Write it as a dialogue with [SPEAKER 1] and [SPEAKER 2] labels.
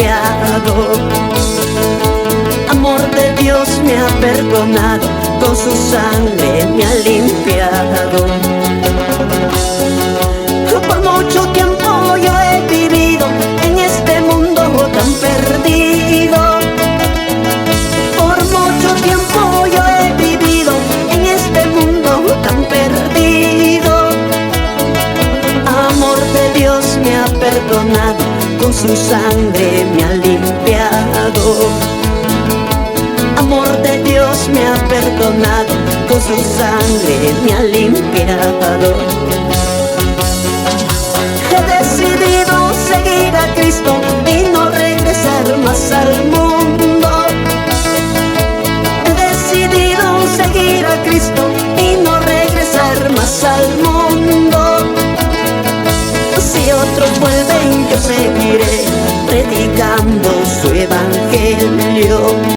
[SPEAKER 1] limpiado. Amor de Dios me ha perdonado, con su sangre me ha limpiado. Por mucho tiempo yo he vivido en este mundo tan perdido. Por mucho tiempo yo he vivido en este mundo tan perdido. Amor de Dios me ha perdonado, con su sangre me ha limpiado. Amor de Dios me ha perdonado, con su sangre me ha limpiado. He decidido seguir a Cristo y no regresar más al mundo. He decidido seguir a Cristo y no regresar más al mundo. Si otros vuelven, yo seguiré predicando su evangelio.